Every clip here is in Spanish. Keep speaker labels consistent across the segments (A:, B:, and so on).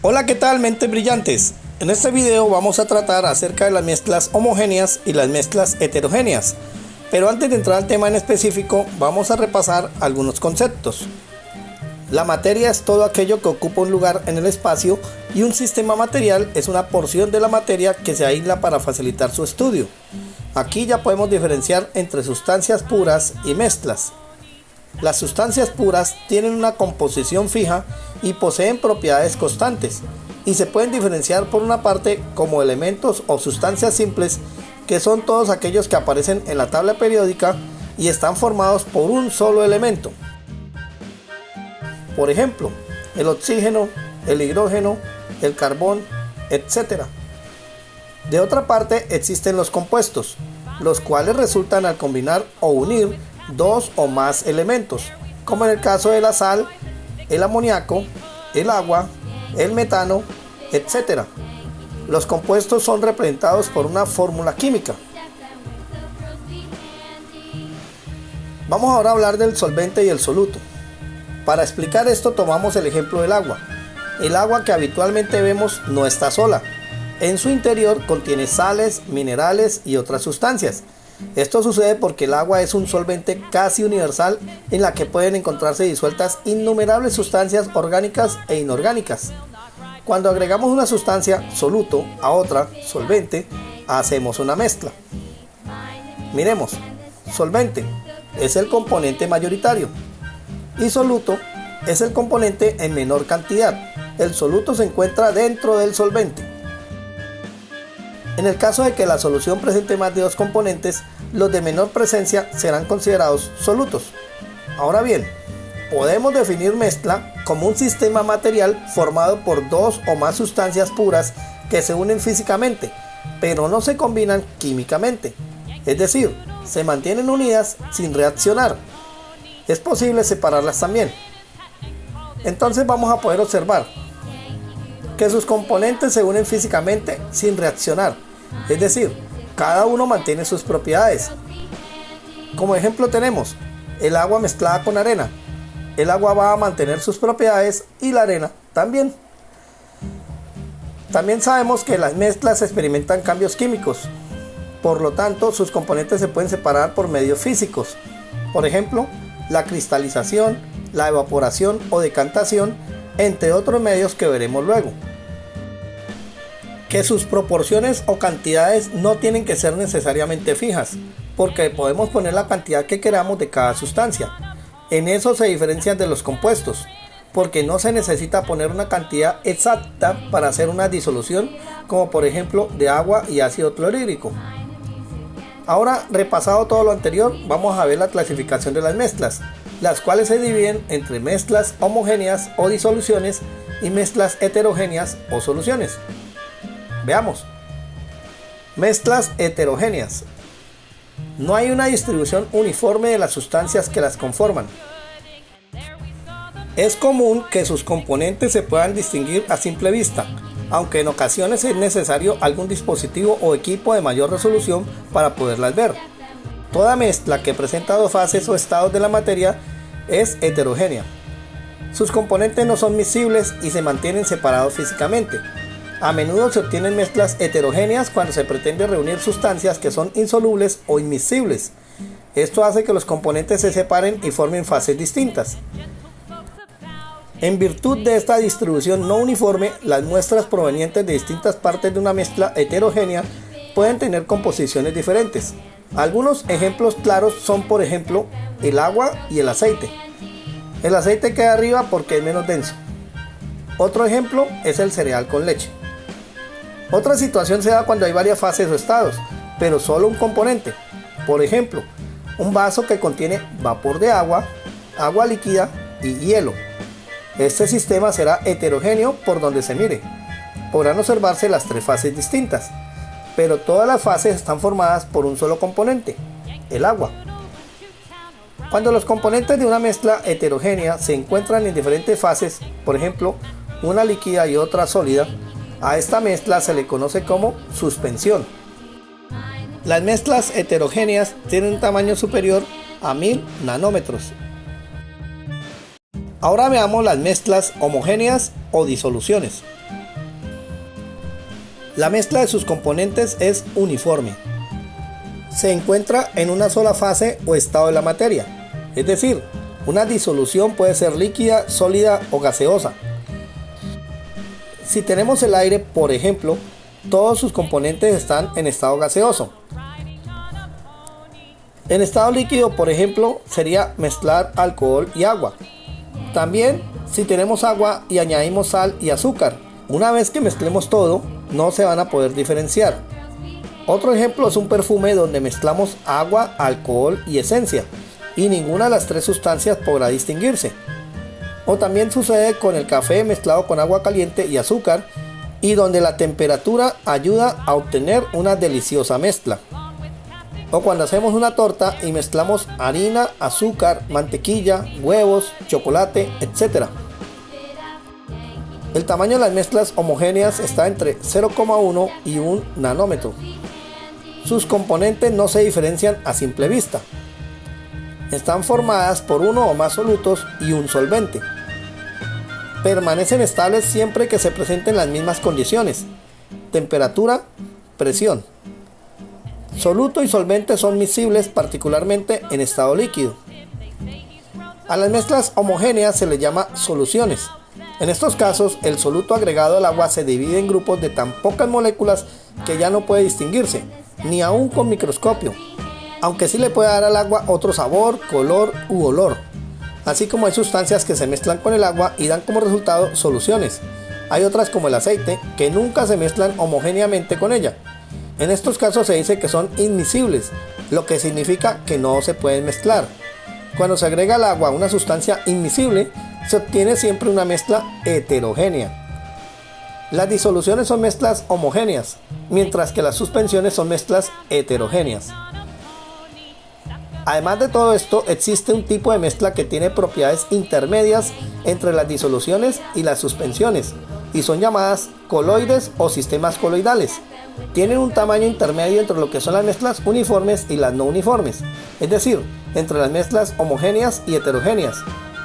A: Hola, ¿qué tal, mentes brillantes? En este video vamos a tratar acerca de las mezclas homogéneas y las mezclas heterogéneas. Pero antes de entrar al tema en específico, vamos a repasar algunos conceptos. La materia es todo aquello que ocupa un lugar en el espacio y un sistema material es una porción de la materia que se aísla para facilitar su estudio. Aquí ya podemos diferenciar entre sustancias puras y mezclas. Las sustancias puras tienen una composición fija y poseen propiedades constantes y se pueden diferenciar por una parte como elementos o sustancias simples, que son todos aquellos que aparecen en la tabla periódica y están formados por un solo elemento. Por ejemplo, el oxígeno, el hidrógeno, el carbón, etc. De otra parte existen los compuestos, los cuales resultan al combinar o unir dos o más elementos, como en el caso de la sal, el amoníaco, el agua, el metano, etc. Los compuestos son representados por una fórmula química. Vamos ahora a hablar del solvente y el soluto. Para explicar esto tomamos el ejemplo del agua. El agua que habitualmente vemos no está sola. En su interior contiene sales, minerales y otras sustancias. Esto sucede porque el agua es un solvente casi universal en la que pueden encontrarse disueltas innumerables sustancias orgánicas e inorgánicas. Cuando agregamos una sustancia, soluto, a otra, solvente, hacemos una mezcla. Miremos, solvente es el componente mayoritario y soluto es el componente en menor cantidad. El soluto se encuentra dentro del solvente. En el caso de que la solución presente más de dos componentes, los de menor presencia serán considerados solutos. Ahora bien, podemos definir mezcla como un sistema material formado por dos o más sustancias puras que se unen físicamente, pero no se combinan químicamente. Es decir, se mantienen unidas sin reaccionar. Es posible separarlas también. Entonces vamos a poder observar que sus componentes se unen físicamente sin reaccionar, es decir, cada uno mantiene sus propiedades. Como ejemplo tenemos el agua mezclada con arena. El agua va a mantener sus propiedades y la arena también. También sabemos que las mezclas experimentan cambios químicos, por lo tanto sus componentes se pueden separar por medios físicos. Por ejemplo, la cristalización, la evaporación o decantación, entre otros medios que veremos luego. Que sus proporciones o cantidades no tienen que ser necesariamente fijas, porque podemos poner la cantidad que queramos de cada sustancia. En eso se diferencian de los compuestos, porque no se necesita poner una cantidad exacta para hacer una disolución, como por ejemplo de agua y ácido clorhídrico. Ahora, repasado todo lo anterior, vamos a ver la clasificación de las mezclas, las cuales se dividen entre mezclas homogéneas o disoluciones y mezclas heterogéneas o soluciones. Veamos. Mezclas heterogéneas. No hay una distribución uniforme de las sustancias que las conforman. Es común que sus componentes se puedan distinguir a simple vista, aunque en ocasiones es necesario algún dispositivo o equipo de mayor resolución para poderlas ver. Toda mezcla que presenta dos fases o estados de la materia es heterogénea. Sus componentes no son miscibles y se mantienen separados físicamente. A menudo se obtienen mezclas heterogéneas cuando se pretende reunir sustancias que son insolubles o inmiscibles. Esto hace que los componentes se separen y formen fases distintas. En virtud de esta distribución no uniforme, las muestras provenientes de distintas partes de una mezcla heterogénea pueden tener composiciones diferentes. Algunos ejemplos claros son, por ejemplo, el agua y el aceite. El aceite queda arriba porque es menos denso. Otro ejemplo es el cereal con leche. Otra situación se da cuando hay varias fases o estados, pero solo un componente. Por ejemplo, un vaso que contiene vapor de agua, agua líquida y hielo. Este sistema será heterogéneo por donde se mire. Podrán observarse las tres fases distintas, pero todas las fases están formadas por un solo componente, el agua. Cuando los componentes de una mezcla heterogénea se encuentran en diferentes fases, por ejemplo, una líquida y otra sólida, a esta mezcla se le conoce como suspensión. Las mezclas heterogéneas tienen un tamaño superior a 1000 nanómetros. Ahora veamos las mezclas homogéneas o disoluciones. La mezcla de sus componentes es uniforme. Se encuentra en una sola fase o estado de la materia, es decir, una disolución puede ser líquida, sólida o gaseosa. Si tenemos el aire, por ejemplo, todos sus componentes están en estado gaseoso. En estado líquido, por ejemplo, sería mezclar alcohol y agua. También, si tenemos agua y añadimos sal y azúcar, una vez que mezclemos todo, no se van a poder diferenciar. Otro ejemplo es un perfume donde mezclamos agua, alcohol y esencia, y ninguna de las tres sustancias podrá distinguirse. O también sucede con el café mezclado con agua caliente y azúcar, y donde la temperatura ayuda a obtener una deliciosa mezcla. O cuando hacemos una torta y mezclamos harina, azúcar, mantequilla, huevos, chocolate, etc. El tamaño de las mezclas homogéneas está entre 0,1 y 1 nanómetro. Sus componentes no se diferencian a simple vista. Están formadas por uno o más solutos y un solvente. Permanecen estables siempre que se presenten las mismas condiciones: temperatura, presión. Soluto y solvente son miscibles particularmente en estado líquido. A las mezclas homogéneas se les llama soluciones. En estos casos, el soluto agregado al agua se divide en grupos de tan pocas moléculas que ya no puede distinguirse, ni aún con microscopio, aunque sí le puede dar al agua otro sabor, color u olor. Así como hay sustancias que se mezclan con el agua y dan como resultado soluciones, hay otras como el aceite que nunca se mezclan homogéneamente con ella. En estos casos se dice que son inmiscibles, lo que significa que no se pueden mezclar. Cuando se agrega al agua una sustancia inmiscible, se obtiene siempre una mezcla heterogénea. Las disoluciones son mezclas homogéneas, mientras que las suspensiones son mezclas heterogéneas. Además de todo esto, existe un tipo de mezcla que tiene propiedades intermedias entre las disoluciones y las suspensiones, y son llamadas coloides o sistemas coloidales. Tienen un tamaño intermedio entre lo que son las mezclas uniformes y las no uniformes, es decir, entre las mezclas homogéneas y heterogéneas,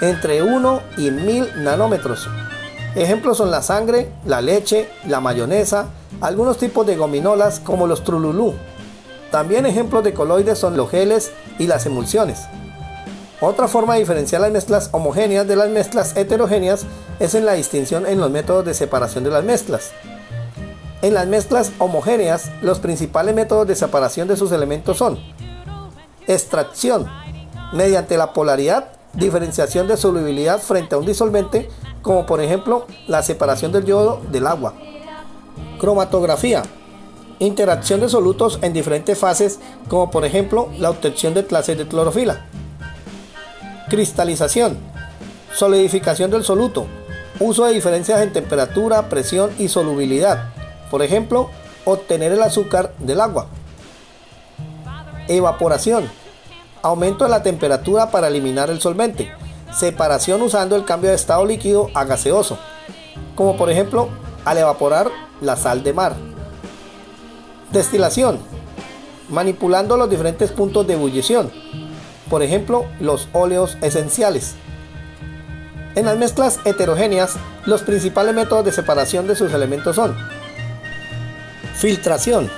A: entre 1 y 1000 nanómetros. Ejemplos son la sangre, la leche, la mayonesa, algunos tipos de gominolas como los trululú. También ejemplos de coloides son los geles y las emulsiones. Otra forma de diferenciar las mezclas homogéneas de las mezclas heterogéneas es en la distinción en los métodos de separación de las mezclas. En las mezclas homogéneas, los principales métodos de separación de sus elementos son: extracción, mediante la polaridad, diferenciación de solubilidad frente a un disolvente, como por ejemplo la separación del yodo del agua. Cromatografía, interacción de solutos en diferentes fases, como por ejemplo la obtención de clases de clorofila. Cristalización, solidificación del soluto, uso de diferencias en temperatura, presión y solubilidad, por ejemplo, obtener el azúcar del agua. Evaporación, aumento de la temperatura para eliminar el solvente. Separación usando el cambio de estado líquido a gaseoso, como por ejemplo al evaporar la sal de mar. Destilación, manipulando los diferentes puntos de ebullición, por ejemplo los óleos esenciales. En las mezclas heterogéneas, los principales métodos de separación de sus elementos son: filtración,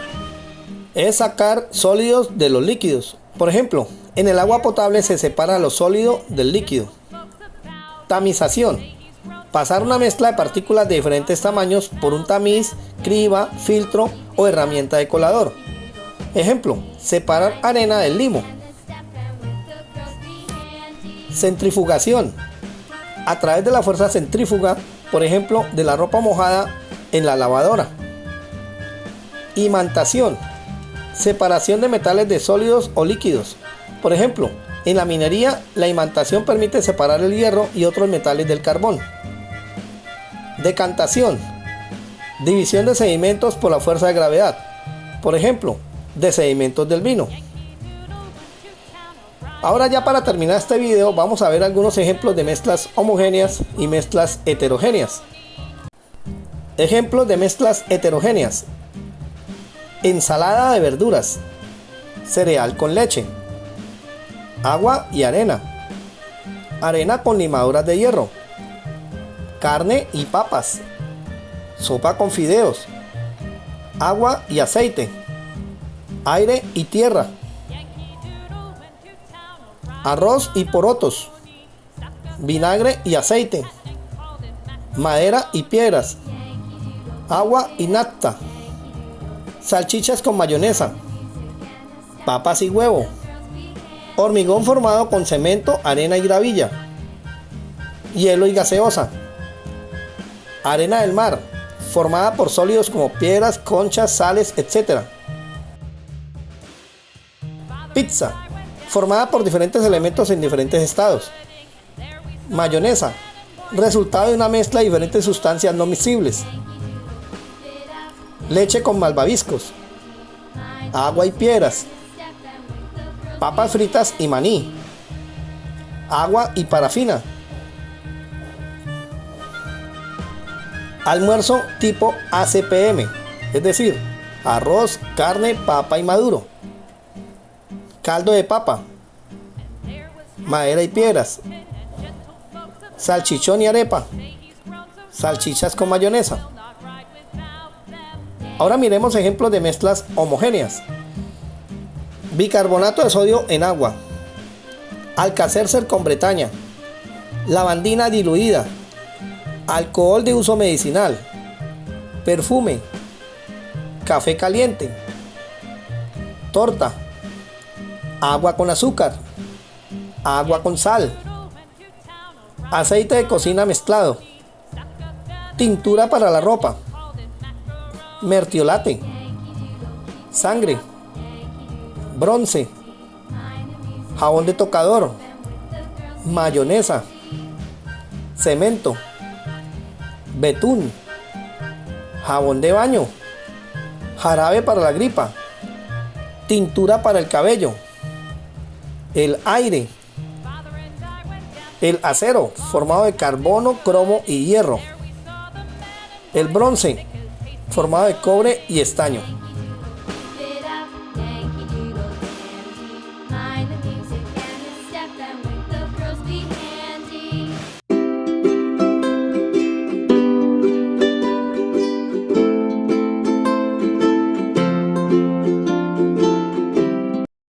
A: es sacar sólidos de los líquidos. Por ejemplo, en el agua potable se separa lo sólido del líquido. Tamización, pasar una mezcla de partículas de diferentes tamaños por un tamiz, criba, filtro o herramienta de colador. Ejemplo, separar arena del limo. Centrifugación, a través de la fuerza centrífuga, por ejemplo, de la ropa mojada en la lavadora. Imantación, separación de metales de sólidos o líquidos. Por ejemplo, en la minería, la imantación permite separar el hierro y otros metales del carbón. Decantación, división de sedimentos por la fuerza de gravedad. Por ejemplo, de sedimentos del vino. Ahora ya para terminar este video vamos a ver algunos ejemplos de mezclas homogéneas y mezclas heterogéneas. Ejemplos de mezclas heterogéneas: ensalada de verduras, cereal con leche, agua y arena, arena con limaduras de hierro, carne y papas, sopa con fideos, agua y aceite, aire y tierra, arroz y porotos, vinagre y aceite, madera y piedras, agua y nafta, salchichas con mayonesa, papas y huevo, hormigón formado con cemento, arena y gravilla, hielo y gaseosa, arena del mar, formada por sólidos como piedras, conchas, sales, etc. Pizza, formada por diferentes elementos en diferentes estados. Mayonesa, resultado de una mezcla de diferentes sustancias no miscibles. Leche con malvaviscos, agua y piedras, papas fritas y maní, agua y parafina. Almuerzo tipo ACPM, es decir, arroz, carne, papa y maduro. Caldo de papa, madera y piedras, salchichón y arepa, salchichas con mayonesa. Ahora miremos ejemplos de mezclas homogéneas. Bicarbonato de sodio en agua, Alka-Seltzer con Bretaña, lavandina diluida, alcohol de uso medicinal, perfume, café caliente, torta, agua con azúcar, agua con sal, aceite de cocina mezclado, tintura para la ropa, mertiolate, sangre, bronce, jabón de tocador, mayonesa, cemento, betún, jabón de baño, jarabe para la gripa, tintura para el cabello, el aire, el acero formado de carbono, cromo y hierro, el bronce formado de cobre y estaño.